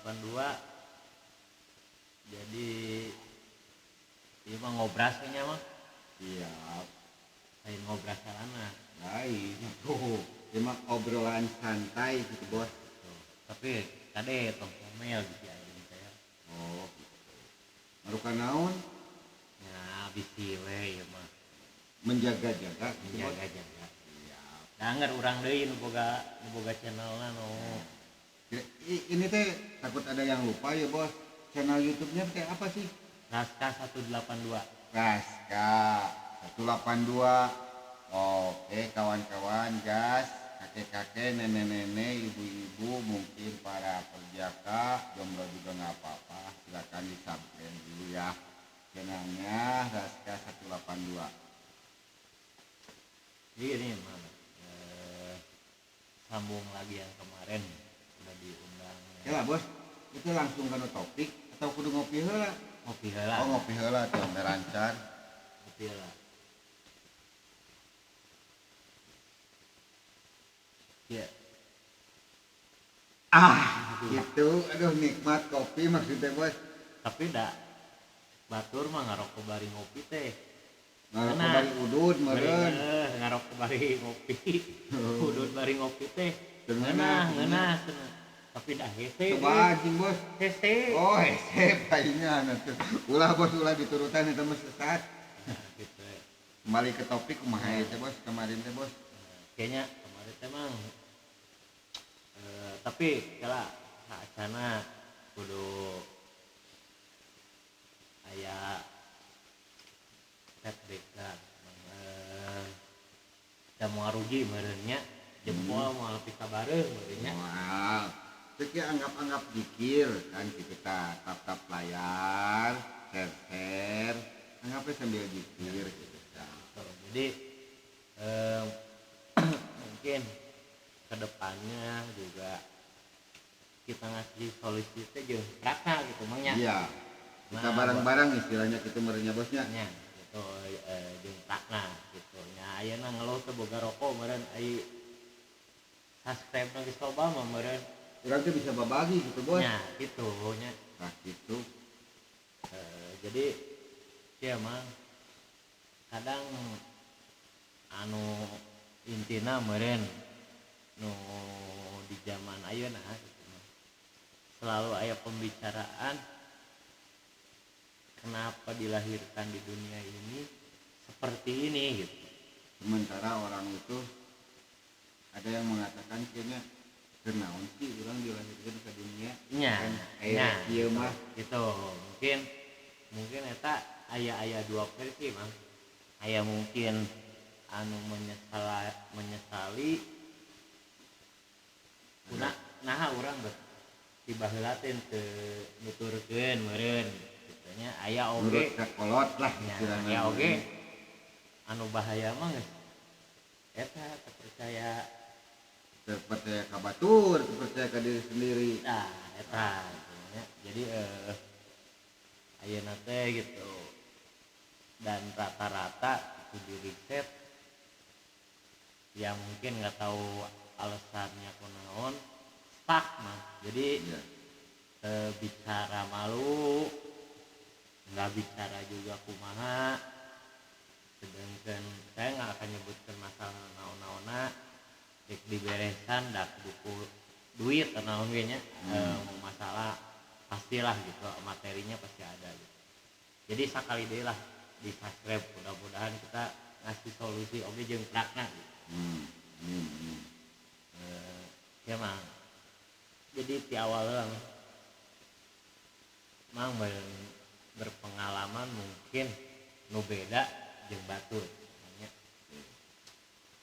182. Jadi ieu mah ngobrasnya mah. Iya. Lain ngobras salana. Lain tuh. Cuma obrolan santai gitu bos. Tuh. Tapi kade tong komel gitu aing teh. Oh gitu. Marukan naon? Ya bisi we ieu mah. Menjaga-jaga gitu bos. Jaga-jaga. Iya. Danger urang deui nu boga channelna nu. Ini teh takut ada yang lupa ya bos. Channel YouTube-nya teh apa sih? Raska 182. Raska 182. Oke kawan-kawan, gas, kakek-kakek, nenek-nenek, ibu-ibu, mungkin para perjaka, jomblo juga nggak apa-apa, silakan di-subscribe dulu ya channelnya Raska 182. Jadi ini mana? Sambung lagi yang kemarin udah diundang. Ya lah bos, itu langsung ke topik atau kudu ngopi heula? Ngopi heula. Oh ngopi heula tuh, lancar. Ngopi heula. Ya. Gitu, aduh nikmat kopi maksudnya bos. Tapi dah batur mah ngarokok bari ngopi teh. Ngarok bari udud meureun. Ngarokok bari ngopi. Udud bari ngopi teh. Ngeunah. Tapi dah hese. Coba anjing bos. Hese. Oh hese palingan atuh. Ulah bos ulah diturutan eta mah sesat. Gitu. Kembali ke topik kumaha teh bos kemarin teh bos. Kayaknya kemarin teh mang tapi kala acana kudu aya setback da moal rugi meureunnya jempol moal pikabareuh meureunnya. Wow. Teu anggap-anggap zikir kan kita tap-tap layar, share, anggapnya sambil zikir gitu kan. Jadi mungkin kedepannya juga kita ngasih solusi teh jeung prakna gitu mangnya. Iya. Kita bareng-bareng istilahnya kitu meureunnya bosnya. Nya gitu jeung prakna gitu. Nya ayeuna ngeluh teh boga rokok meureun ai subscribe na geus loba mah meureun. Urang teh bisa babagi gitu bos. Nya kitu nya. Nah gitu. Jadi ya mah kadang anu intina meureun nu di zaman ayeuna gitu. Selalu aya pembicaraan kenapa dilahirkan di dunia ini seperti ini gitu. Sementara orang itu ada yang mengatakan kayaknya kenaon sih orang dilahirkan ke dunia Nya, kan nya ieu mah gitu. Mungkin eta aya dua versi mah. Aya mungkin anu menyesali nah urang beuh tiba heula teh teu nuturkeun meureun kitu nya. Aya oge kolot lah istilahna. Aya oge anu bahaya mah geus eta terpercaya ka batur, terpercaya ka diri sendiri. Nah eta gitu nya. Jadi ayeuna teh gitu. Dan rata-rata itu di riset ya mungkin nggak tahu alasannya kunaon stuck mah. Jadi bicara malu, nggak bicara juga kumaha. Sedangkan saya nggak akan nyebutkan masalah naon-naona dek diberesan dak buku duit atau naon ge nya. Masalah pastilah gitu, materinya pasti ada gitu. Jadi sakali deui lah di subscribe, mudah-mudahan kita ngasih solusi oge jeung prakna gitu. Ya mang. Jadi di awal lah mang berpengalaman mungkin nu beda jeung batur nya.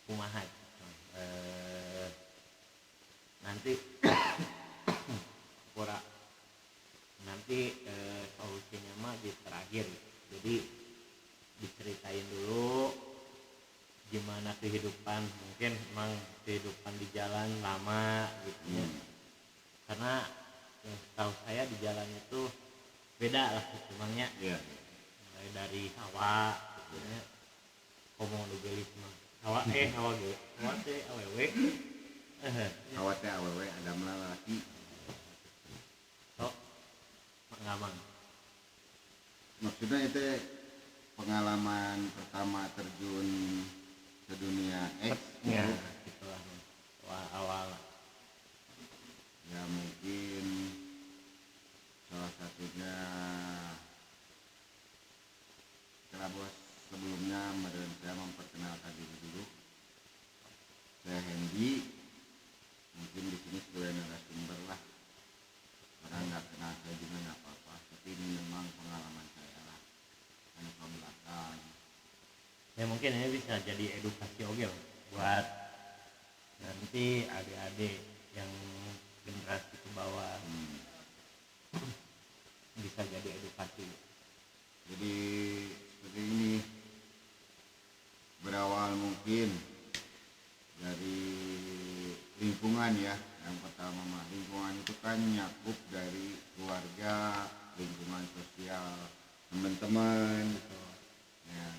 Kumaha nanti solusinya mah di terakhir. Jadi diceritain dulu gimana kehidupan, mungkin emang kehidupan di jalan lama gitu ya. Karena yang tahu saya di jalan itu beda lah sebenarnya. Mulai dari hawa gitu ya. Komunikalisme. Hawa ge. Hawa teh awewe. Hawa teh awewe ada melalaki. nggak mang? Maksudnya itu pengalaman pertama terjun ke dunia X Ya gitu. gitulah awal Ya mungkin salah satunya setelah bos sebelumnya meren saya memperkenalkan diri dulu. Saya Hendy, mungkin di sini sebagai narasumber lah. Orang nggak kenal saya juga nggak apa-apa, tapi ini memang pengalaman saya lah. Anak ke belakang. ya mungkin ini bisa jadi edukasi oke buat nanti adik-adik yang generasi ke bawah bisa jadi edukasi. Jadi seperti ini berawal mungkin dari lingkungan ya. Yang pertama mah lingkungan itu kan nyakup dari keluarga, lingkungan sosial, teman-teman. Ya.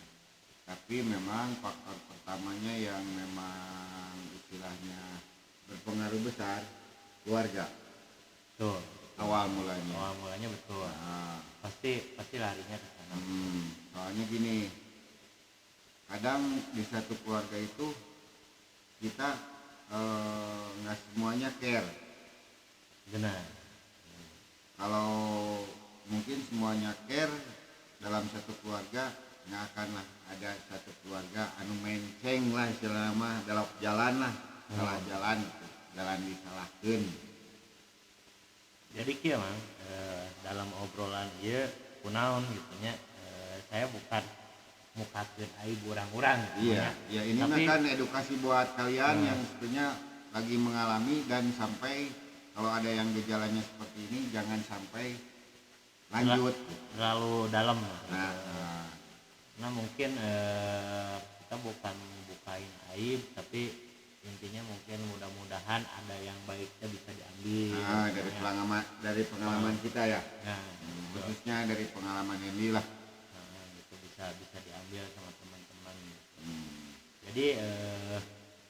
Tapi memang faktor pertamanya yang memang istilahnya berpengaruh besar keluarga. Tuh, Awal mulanya. awal mulanya betul. Nah, Pasti larinya ke sana. soalnya gini, kadang di satu keluarga itu kita nggak semuanya care. Benar. Kalau mungkin semuanya care dalam satu keluarga, nggak akan lah ada satu keluarga anu menceng lah istilahnya mah dalam jalan lah, salah jalan gitu. Jalan disalahkan. Jadi kia mang dalam obrolan ieu kunaon gitu nya saya bukan mukakeun aib urang-urang gitu Iya, nya. ya ini mah Tapi kan edukasi buat kalian yang sebenarnya lagi mengalami dan sampai kalau ada yang gejalanya seperti ini jangan sampai lanjut. terlalu dalam. Nah, Nah mungkin kita bukan bukain aib tapi intinya mungkin mudah-mudahan ada yang baiknya bisa diambil. dari pengalaman kita ya, Nah, khususnya dari pengalaman ini lah. itu bisa diambil sama teman-teman. Jadi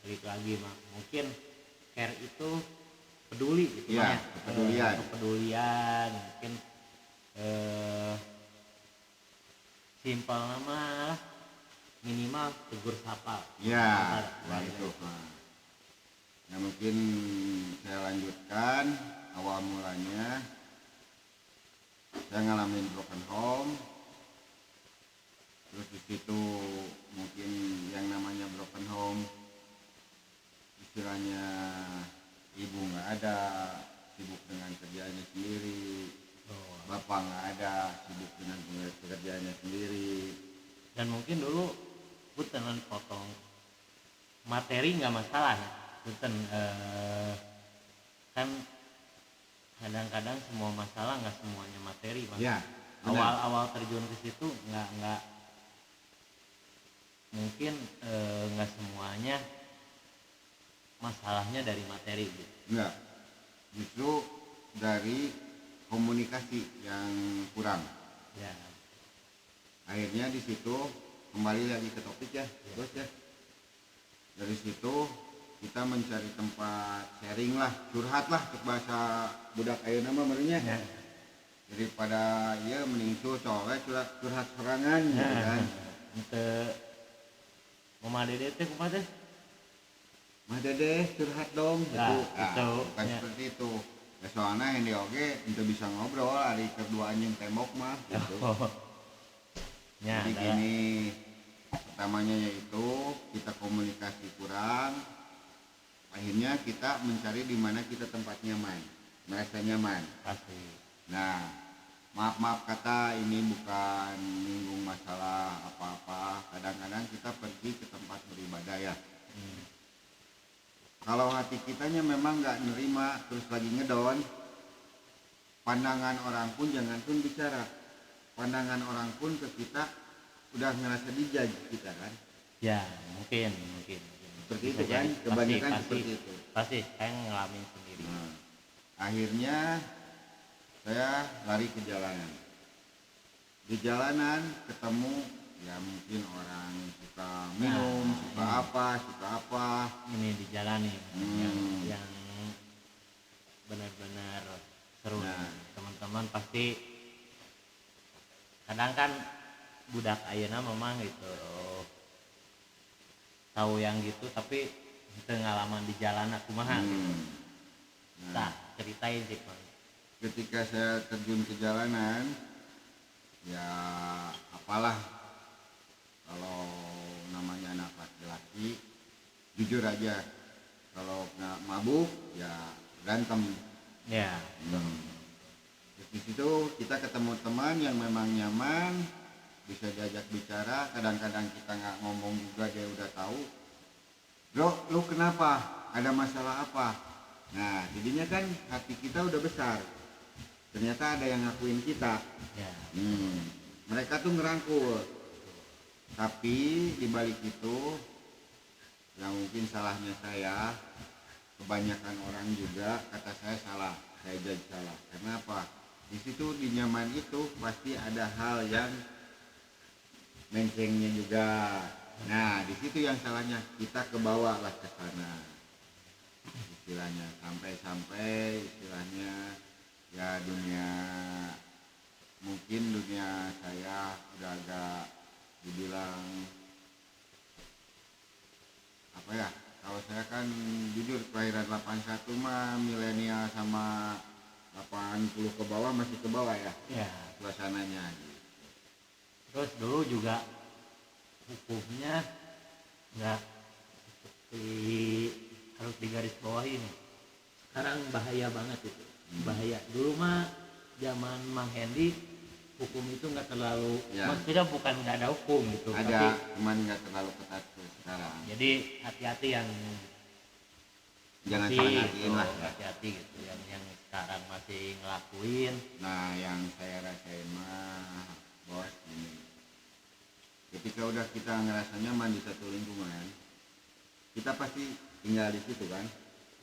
balik lagi mak mungkin care itu peduli gitu Iya, ya. kepedulian. Kepedulian mungkin simpel nama minimal tegur sapa. Ya, Nah, itu. Nah, mungkin saya lanjutkan awal mulanya. Saya ngalamin broken home. Terus di situ mungkin yang namanya broken home istilahnya ibu nggak ada, sibuk dengan kerjaannya sendiri. Bapak nggak ada, sibuk dengan pekerjaannya sendiri. Dan mungkin dulu punten potong materi nggak masalah ya. Punten kan kadang-kadang semua masalah nggak semuanya materi bang. Ya, benar. Awal terjun ke situ nggak mungkin nggak semuanya masalahnya dari materi gitu. Enggak, justru dari komunikasi yang kurang. Ya. Akhirnya di situ kembali lagi ke topik ya, bos ya. Dari situ kita mencari tempat sharing lah, curhat lah ke bahasa budak ayeuna mah merenya. Ya. Daripada ya mending curhat serangan gitu kan. Ente Mama Dede teh kumaha teh? Mah Dede curhat dong Nah, gitu. itu, Bukan ya. seperti itu. Ya, soalnya yang di oge itu bisa ngobrol hari kedua anjing tembok mah gitu. Ya, Jadi gini, pertamanya yaitu kita komunikasi kurang, akhirnya kita mencari di mana kita tempat nyaman, merasa nyaman. pasti. Nah, maaf kata ini bukan menyinggung masalah apa-apa. Kadang-kadang kita pergi ke tempat beribadah ya. Kalau hati kitanya memang nggak nerima, terus lagi ngedon, pandangan orang pun jangan pun bicara. Pandangan orang pun ke kita udah ngerasa dijudge kita kan. Ya, mungkin. Seperti Bisa itu kan, jadi. kebanyakan Pasti, seperti itu. Pasti, saya ngalamin sendiri. Nah, akhirnya saya lari ke jalanan. Di jalanan ketemu ya mungkin orang suka minum, suka apa. Ini dijalani Hmm. yang benar-benar seru. Nah. Teman-teman pasti kadang kan budak ayeuna memang gitu tahu yang gitu tapi pengalaman di jalan aku mah gitu. Nah, Ceritain sih Bang. ketika saya terjun ke jalanan, ya apalah kalau namanya anak laki-laki, jujur aja kalau nggak mabuk ya berantem. Ya. Terus di situ kita ketemu teman yang memang nyaman, bisa diajak bicara. Kadang-kadang kita nggak ngomong juga dia udah tahu. Bro, lu kenapa? Ada masalah apa? Nah, jadinya kan hati kita udah besar. Ternyata ada yang ngakuin kita. Ya. Mereka tuh ngerangkul. Tapi dibalik itu, ya mungkin salahnya saya. Kebanyakan orang juga kata saya salah. Saya jadi salah. Kenapa? Di situ di nyaman itu pasti ada hal yang mencengnya juga. Nah, di situ yang salahnya kita kebawa lah ke sana. Istilahnya sampai istilahnya ya dunia mungkin dunia saya udah agak dibilang apa ya? Kalau saya kan jujur kelahiran 81 mah milenial sama 80 ke bawah masih ke bawah ya. Ya. Suasananya gitu. Terus dulu juga hukumnya nggak seperti harus digaris bawah ini. Sekarang bahaya banget itu. Bahaya. Dulu mah zaman Mang Hendy hukum itu nggak terlalu, maksudnya bukan nggak ada hukum gitu. Ada, tapi cuman nggak terlalu ketat sekarang. jadi hati-hati yang Jangan masih, salah ngertiin lah. hati-hati gitu yang sekarang masih ngelakuin. Nah, yang saya rasain mah bos ini. Ketika udah kita ngerasa nyaman di satu lingkungan, kita pasti tinggal di situ kan.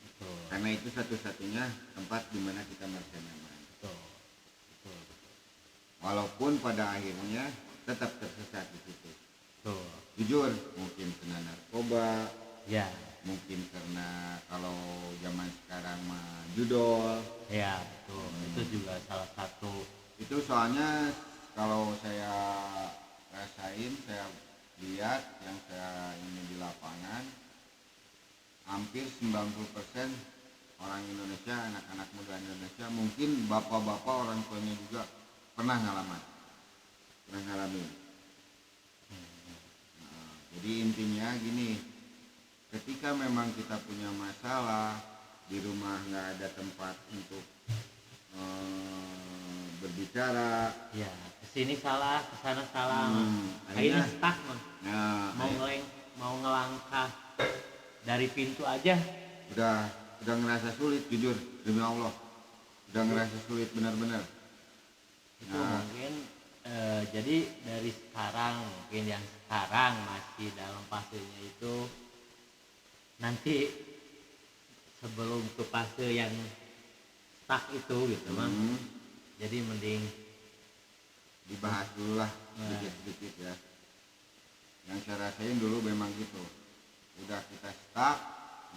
Betul. Karena itu satu-satunya tempat di mana kita merasa nyaman. Betul. Walaupun pada akhirnya tetap tersesat di situ. Betul. Jujur, mungkin kena narkoba, Ya. mungkin karena kalau zaman sekarang mah judol. Ya, betul. Itu juga salah satu. Itu soalnya kalau saya rasain, saya lihat yang saya ini di lapangan, hampir 90% orang Indonesia, anak-anak muda Indonesia, mungkin bapak-bapak orang tuanya juga pernah ngalamin. Nah, jadi intinya gini, ketika memang kita punya masalah di rumah nggak ada tempat untuk berbicara, Ya, kesini salah, kesana salah. akhirnya Akhirnya stuck Mang. nah, Mau ngelangkah dari pintu aja. udah ngerasa sulit, jujur demi Allah udah ngerasa sulit benar-benar. Itu mungkin jadi dari sekarang, mungkin yang sekarang masih dalam fasenya itu, nanti sebelum ke fase yang stuck itu gitu Mang. Jadi mending Dibahas dulu lah sedikit-sedikit ya. Yang saya rasain dulu memang gitu, udah kita stuck,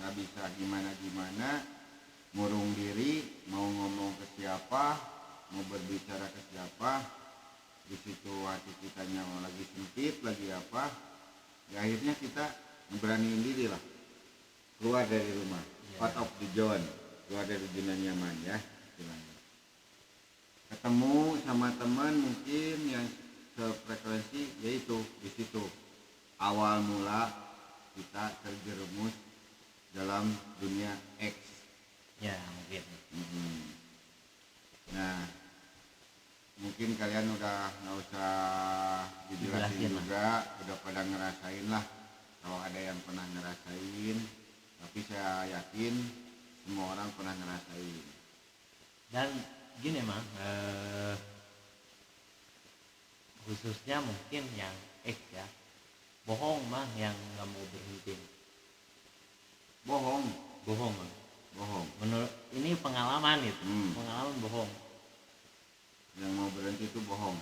nggak bisa gimana-gimana, murung diri, mau ngomong ke siapa, mau berbicara ke siapa, di situ hati kita nyawa lagi sempit, lagi apa, ya akhirnya kita beraniin diri lah, keluar dari rumah, out of the zone, keluar dari zona nyaman ya, istilahnya. Ketemu sama teman mungkin yang sefrekuensi, yaitu di situ awal mula kita terjerumus dalam dunia X. ya mungkin. Nah, mungkin kalian udah nggak usah dijelasin Dijelasin juga, udah pada ngerasain lah. Kalau ada yang pernah ngerasain, tapi saya yakin semua orang pernah ngerasain. Dan gini Mang, khususnya mungkin yang X ya, bohong Mang yang nggak mau berhenti. Bohong Mang. bohong, Menurut ini pengalaman itu, Hmm. pengalaman bohong. yang mau berhenti itu bohong.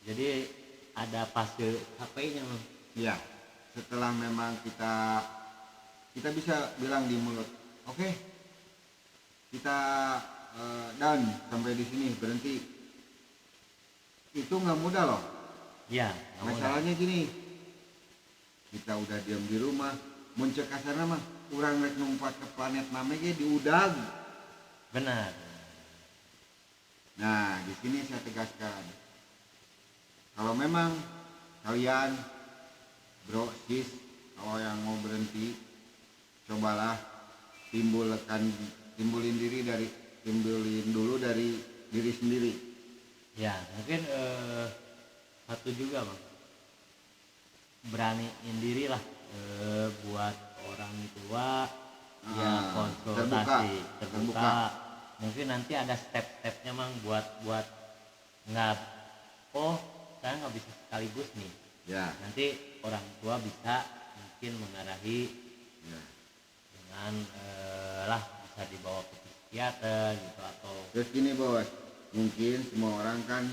Jadi ada fase HP-nya Mang. Iya, setelah memang kita bisa bilang di mulut, oke, kita down sampai di sini, berhenti. itu nggak mudah loh. Ya nggak mudah. Masalahnya gini, kita udah diam di rumah, muncul kasarna mah urang rek numpat ke planet mame ge diudag. Benar. Nah, di sini saya tegaskan, kalau memang kalian bro sis, kalau yang mau berhenti, cobalah timbulin dulu dari diri sendiri. Ya mungkin satu juga bang, beraniin diri lah buat orang tua ya konsultasi terbuka. Mungkin nanti ada step-stepnya mang buat nggak, oh saya nggak bisa sekaligus nih Ya, nanti orang tua bisa mungkin mengarahi ya. dengan lah bisa dibawa ke psikiater gitu atau Terus gini bos, mungkin semua orang kan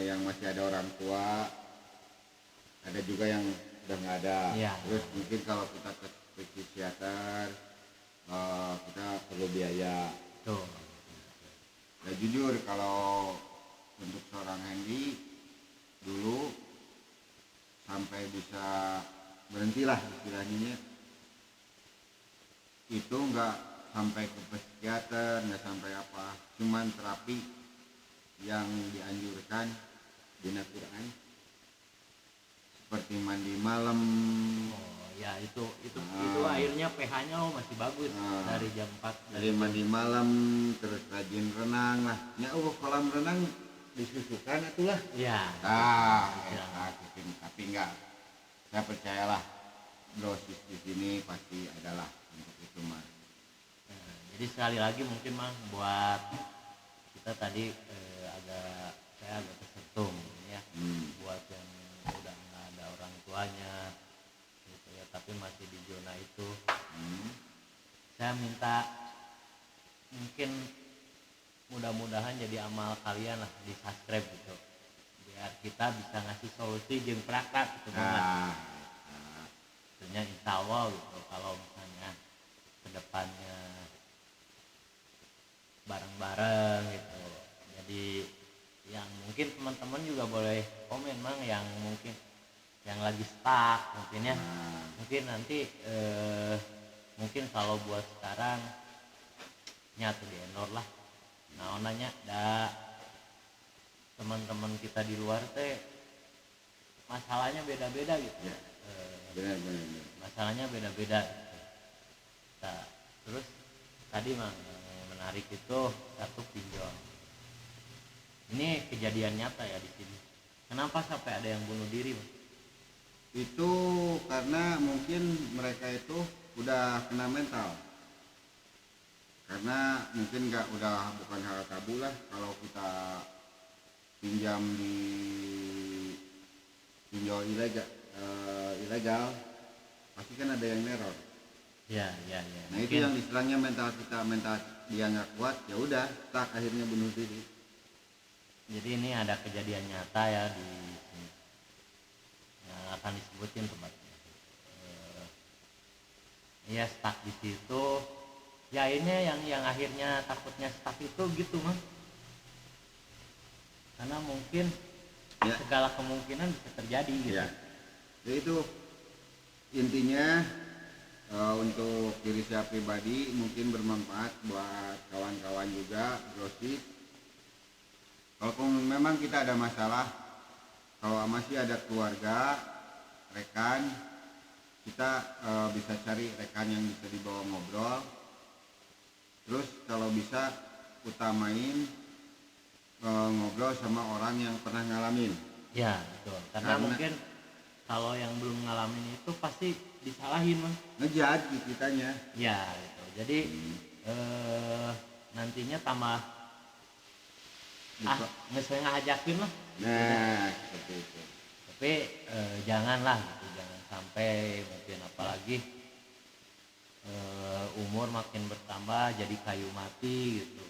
yang masih ada orang tua, ada juga yang udah nggak ada. Iya. Terus mungkin kalau kita ke psikiater, kita perlu biaya. tuh. Ya jujur kalau untuk seorang Hendy dulu sampai bisa berhentilah istilahnya, itu nggak sampai ke psikiater, nggak sampai apa, cuman terapi yang dianjurkan di Quran seperti mandi malam. Oh ya itu akhirnya pH-nya lo masih bagus dari jam 4 Dari mandi malam, terus rajin renang lah. Ya kolam renang disusukan itulah. ya. Tapi enggak. Saya percayalah dosis di sini pasti adalah untuk itu mah. Nah, jadi sekali lagi mungkin mang buat kita tadi saya agak tersentuh ya buat yang udah nggak ada orang tuanya gitu ya tapi masih di zona itu. Saya minta mungkin mudah-mudahan jadi amal kalian lah di subscribe gitu biar kita bisa ngasih solusi jeung praktek gitu banget. Tentunya insya Allah gitu kalau misalnya kedepannya bareng-bareng gitu. Jadi yang mungkin teman-teman juga boleh komen mang yang mungkin yang lagi stuck mungkin ya. Mungkin nanti mungkin kalau buat sekarang nyatu di endor lah. Nah nanya da teman-teman kita di luar teh masalahnya beda-beda gitu. Ya. Benar. Masalahnya beda-beda gitu. Nah, terus tadi mang yang menarik itu satu pinjol. Ini kejadian nyata ya di sini. Kenapa sampai ada yang bunuh diri, Bang? Itu karena mungkin mereka itu udah kena mental. Karena mungkin bukan hal tabu lah kalau kita pinjam di pinjol ilegal pasti kan ada yang neror. Ya. Nah itu yang istilahnya mental dia nggak kuat, ya udah tak akhirnya bunuh diri. Jadi ini ada kejadian nyata ya di sini. Yang akan disebutin tempatnya. Ya stuck di situ. Ya ini yang akhirnya takutnya stuck itu gitu mah. Karena mungkin segala kemungkinan bisa terjadi gitu. Ya. Jadi itu intinya untuk diri saya pribadi mungkin bermanfaat buat kawan-kawan juga grosis. Kalau memang kita ada masalah, kalau masih ada keluarga, rekan, kita bisa cari rekan yang bisa dibawa ngobrol. Terus kalau bisa utamain ngobrol sama orang yang pernah ngalamin. Ya betul. Karena mungkin kalau yang belum ngalamin itu pasti disalahin mah. Ngejat kitanya. Ya gitu. Jadi nantinya tambah nggak ngajakin lah. Nah seperti itu. Tapi janganlah gitu, jangan sampai mungkin apalagi umur makin bertambah jadi kayu mati gitu.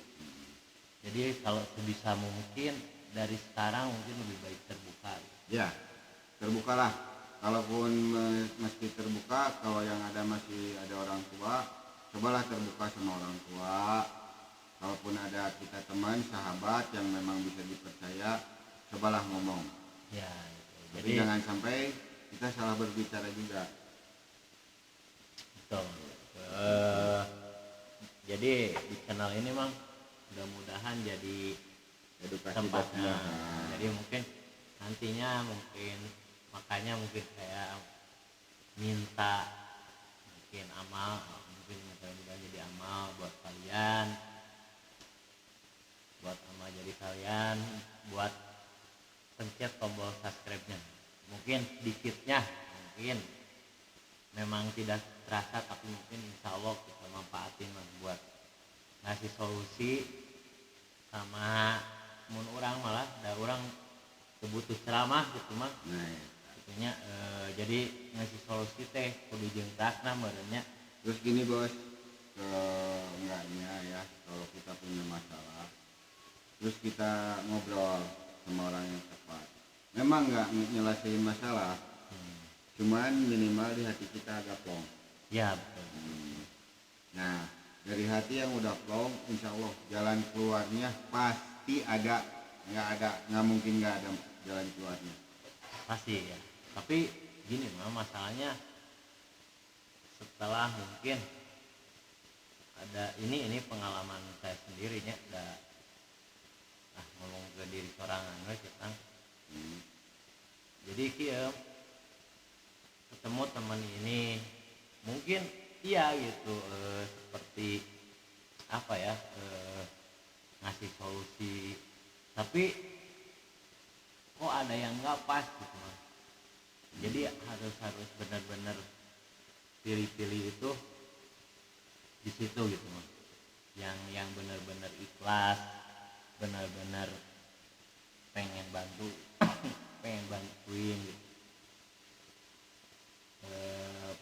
Jadi kalau sebisa mungkin dari sekarang mungkin lebih baik terbuka. Ya, terbukalah. Kalaupun mesti terbuka, kalau yang ada masih ada orang tua, cobalah terbuka sama orang tua. Kalaupun ada kita teman, sahabat yang memang bisa dipercaya, cobalah ngomong. Ya gitu. Tapi jangan sampai kita salah berbicara juga. Betul. Jadi di channel ini mang mudah-mudahan jadi Edukasi tempatnya. buat Jadi mungkin nantinya makanya mungkin saya minta mungkin amal, mungkin mudah-mudahan jadi amal buat kalian, buat pencet tombol subscribe-nya. Mungkin sedikitnya, mungkin memang tidak terasa, tapi mungkin insya Allah kita manfaatin lah buat ngasih solusi sama mun orang malah da orang kebutuh ceramah gitu mah. Nah, ya. Artinya jadi ngasih solusi teh kudu jeung tasna meureunnya. Terus gini bos, enggaknya ya kalau kita punya masalah, terus kita ngobrol sama orang yang tepat. Memang nggak nyelesain masalah, cuman minimal di hati kita agak plong. Ya betul. Nah dari hati yang udah plong, insya Allah jalan keluarnya pasti ada, nggak mungkin nggak ada jalan keluarnya. Pasti ya. Tapi gini mah masalahnya setelah mungkin ada ini pengalaman saya sendirinya ngomong ke diri sorangan we kita. Jadi kieu ketemu teman ini mungkin iya gitu seperti apa ya ngasih solusi, tapi kok ada yang nggak pas gitu mas. Jadi harus benar-benar pilih-pilih itu di situ gitu mas, yang benar-benar ikhlas, benar-benar pengen bantu pengen bantuin gitu.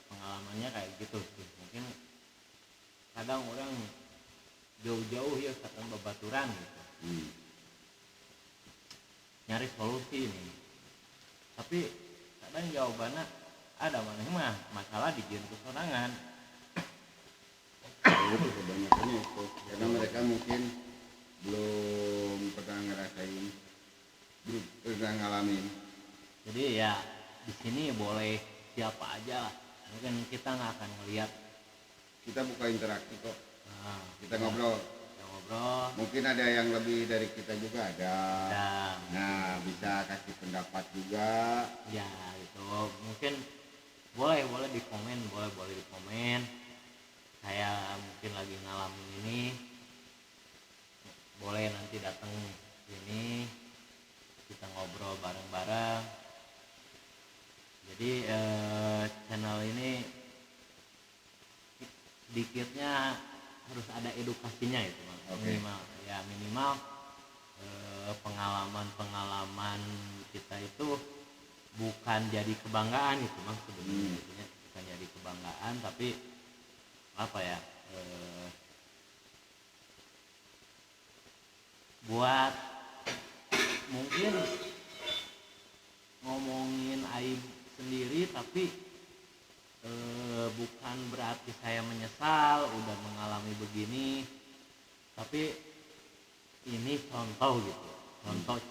Pengalamannya kayak gitu sih. Mungkin kadang orang jauh-jauh ya kadang babaturan gitu nyari solusi ini, tapi kadang jawabannya ada mana mah masalah di jin kesorangan. Itu kebanyakannya itu karena mereka mungkin belum pernah ngerasain, belum pernah ngalamin. Jadi ya di sini boleh siapa aja lah, mungkin kita nggak akan ngelihat, Kita buka interaksi kok, kita ya, ngobrol. kita ngobrol Mungkin ada yang lebih dari kita juga ada. dan Nah bisa kasih pendapat juga. ya gitu. Mungkin boleh di komen, boleh di komen. Saya mungkin lagi ngalamin ini, boleh nanti datang sini kita ngobrol bareng-bareng. Jadi channel ini sedikitnya harus ada edukasinya itu Mas. Oke. Minimal pengalaman kita itu bukan jadi kebanggaan gitu Mas sebenarnya. Bukan jadi kebanggaan, tapi apa ya, buat mungkin ngomongin aib sendiri, tapi bukan berarti saya menyesal udah mengalami begini, tapi ini contoh gitu,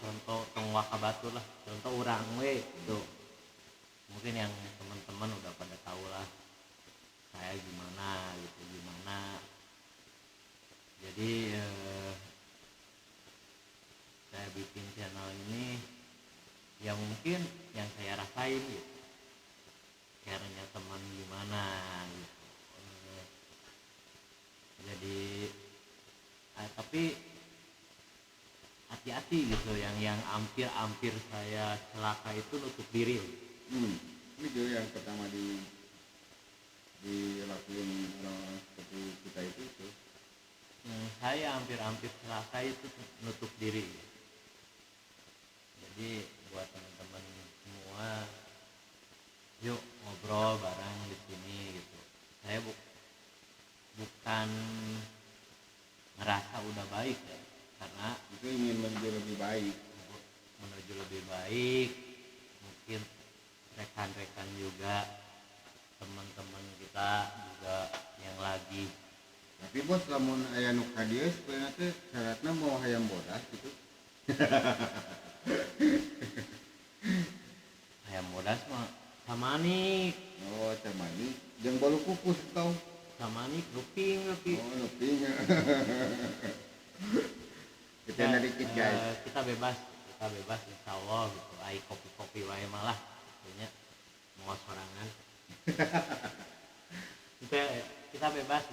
contoh wakabatur lah, contoh urang we gitu. Mungkin yang teman-teman udah pada tahu lah saya gimana. Jadi saya bikin channel ini ya mungkin yang saya rasain gitu, caranya teman gimana gitu. Jadi tapi hati-hati gitu, yang hampir saya celaka itu nutup diri. Ini juga yang pertama dilakuin orang seperti kita itu. Saya hampir celaka itu nutup diri. Jadi buat teman-teman semua, yuk ngobrol bareng di sini gitu. Saya bukan ngerasa udah baik ya, karena Itu ingin menuju lebih baik. Mungkin rekan-rekan juga, teman-teman kita juga yang lagi. Tapi bos lamun aya nu ka dieu sebenarnya teh syaratna mau hayam bodas gitu. ayam bodas mah sama nih, Oh temani jeung bolu kukus tau. sama nih kuping tapi Oh lebihnya. Kita dikit guys. kita bebas insya Allah gitu. Ai kopi wae malah punya mau sorangan. kita bebas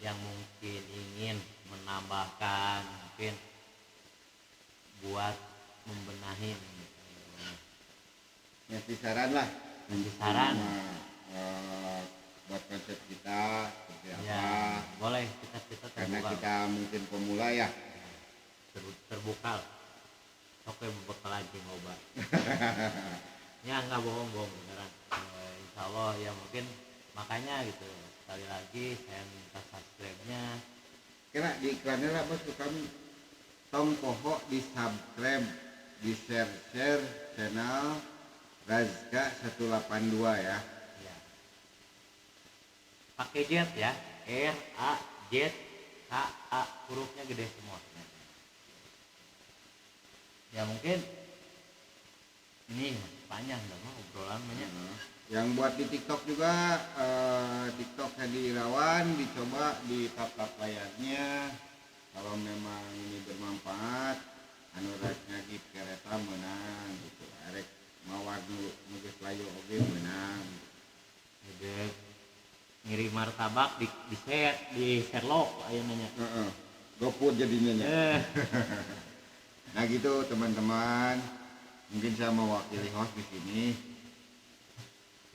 yang mungkin ingin menambahkan mungkin buat membenahi Ngasih saran lah. ngasih saran. Buat konsep kita seperti apa. Ya boleh kita Karena terbuka, kita mungkin pemula ya. terbuka oke bekal lagi ngobat. Ya nggak bohong beneran. Insya Allah ya mungkin makanya gitu sekali lagi saya minta subscribe-nya. Kira di iklannya lah bos kami. Tong poho di subscribe, di share channel Razka 182 ya. Ya. Pakai Z ya, RAZKA, hurufnya gede semua. Ya mungkin ini panjang dong obrolan banyak. Yang buat di TikTok juga, TikTok Hadi Irawan dicoba di tap layarnya. Kalau memang ini bermanfaat, anu rasnya gitu kereta menang gitu. Arek mawar dulu nugas layu oge menang. Gede ngirim martabak di set di Sherlock aya nanya. GoFood jadinya nya. Nah gitu teman-teman, mungkin saya mewakili host di sini.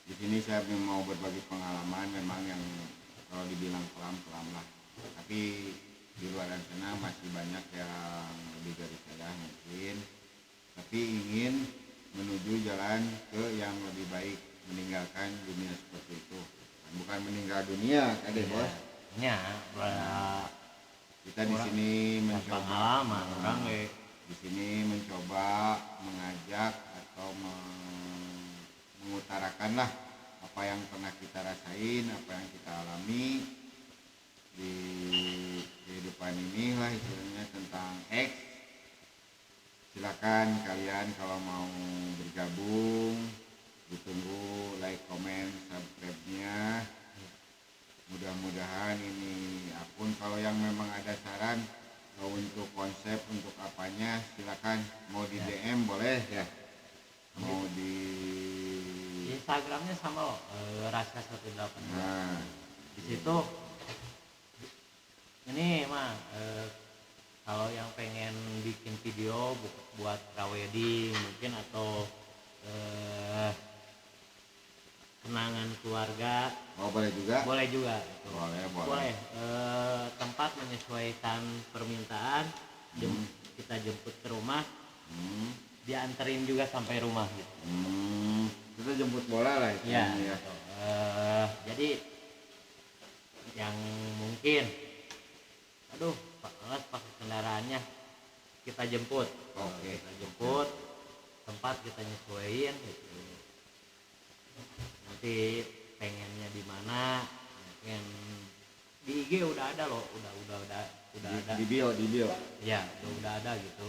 Di sini saya mau berbagi pengalaman memang yang kalau dibilang kelam lah. Tapi di luar sana masih banyak yang lebih dari saya mungkin. Tapi ingin menuju jalan ke yang lebih baik, meninggalkan dunia seperti itu. Bukan meninggal dunia, kade bos. Ya, Kita di sini mencoba pengalaman orang di sini mencoba mengajak atau mengutarakan lah apa yang pernah kita rasain, apa yang kita alami di kehidupan ini lah istilahnya tentang X. Silakan kalian kalau mau bergabung, ditunggu like, comment, subscribe-nya. Mudah-mudahan ini akun kalau yang memang ada saran untuk konsep untuk apanya silakan mau di DM boleh ya, mau di Instagramnya sama loh, Raska 182. nah Di situ ini mah kalau yang pengen bikin video buat prawedding mungkin atau kenangan keluarga boleh juga gitu. boleh Tempat menyesuaikan permintaan, kita jemput ke rumah, dianterin juga sampai rumah gitu. Kita jemput bola lah Ya, gitu. Jadi yang mungkin males pakai kendaraannya kita jemput. Kita jemput, tempat kita nyesuaiin gitu. Nanti pengennya di mana, pengen di IG udah ada loh, udah ada di bio ya, udah ada gitu.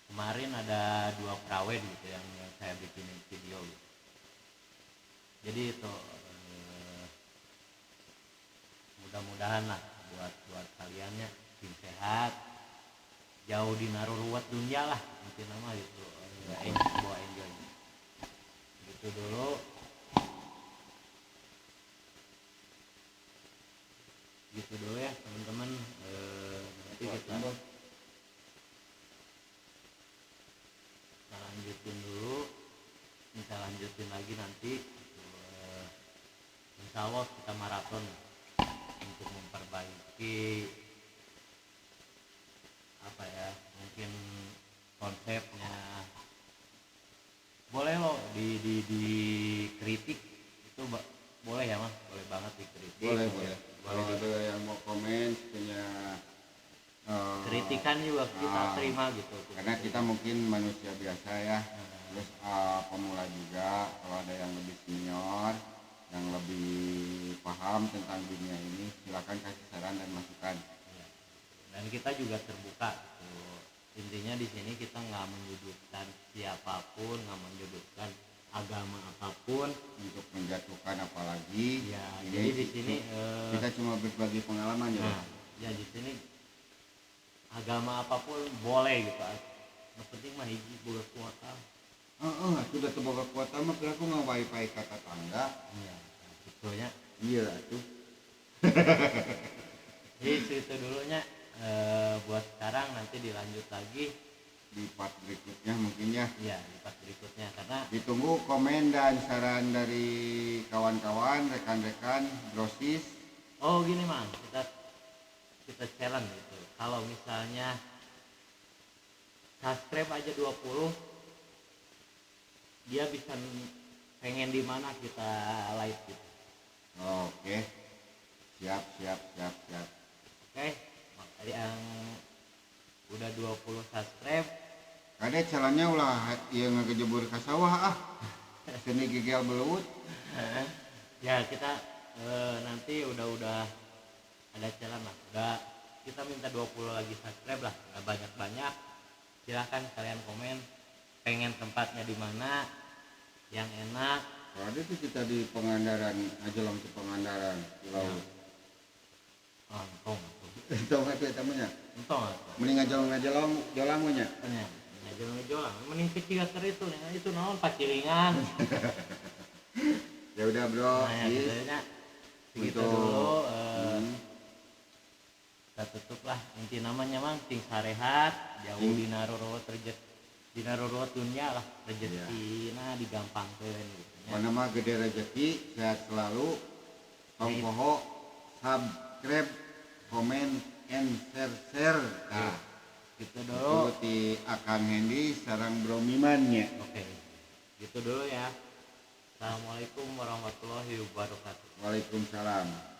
Kemarin ada 2 prawed gitu yang saya bikinin video gitu. Jadi itu mudah-mudahan lah buat kaliannya tim sehat, jauh di naruruat dunia lah mungkin nama gitu. Bawa enjoy gitu dulu. Gitu dulu ya teman-teman. Nanti kita lanjutin dulu, kita lanjutin lagi nanti. Insya Allah kita maraton untuk memperbaiki apa ya, mungkin konsepnya. Boleh loh dikritik itu boleh ya mas, boleh banget dikritik. boleh kalau ada yang mau komen punya kritikan juga kita terima gitu. Karena kita mungkin manusia biasa ya, terus pemula juga. Kalau ada yang lebih senior, yang lebih paham tentang dunia ini, silakan kasih saran dan masukan. dan kita juga terbuka gitu. Intinya di sini kita nggak menyudutkan siapapun, nggak menyudutkan agama apapun untuk menjatuhkan apalagi ya. ini Jadi di sini kita cuma berbagi pengalaman ya. nah, ya di sini agama apapun boleh gitu, yang penting mah hiji boga kuota. Sudah terboga kuota mah aku nggak wifi kata tangga. Iya, gitu ya. Iya tuh. Jadi itu dulunya, buat sekarang, nanti dilanjut lagi Di part berikutnya mungkin ya. ya di part berikutnya, karena Ditunggu komen dan saran dari kawan-kawan, rekan-rekan, brosis. oh gini mang, kita challenge gitu. Kalau misalnya subscribe aja 20, dia bisa pengen di mana kita live gitu. Oke. Siap. Oke, yang udah 20 subscribe Kade caranya ulah ieu ngagejebur ka sawah Seni gigel belut. ya kita nanti udah ada challenge lah. Udah kita minta 20 lagi subscribe lah, nggak banyak-banyak. Silahkan kalian komen pengen tempatnya di mana yang enak. Ada tuh kita di Pangandaran, Ajelong ke Pangandaran, di laut. Entong Itu nggak tuh namanya? entong Mending Ajelong jolang nya. tanya jualan mending kecil itu naon paciringan. Ya udah bro, Nah ya Is. sebenarnya segitu Untuk- dulu, kita tutup lah. Inti namanya mang ting sarehat jauh dina rorowot rezeki, dina rorowot dunya lah, rezekina digampangkeun gitu nya. Mana mah gede rezeki, sehat selalu. Tong poho, subscribe, komen, and share. Nah, Gitu itu dulu. di Akang Hendy sarang Bro Mimannya. Oke, gitu dulu ya. Assalamualaikum warahmatullahi wabarakatuh. Waalaikumsalam.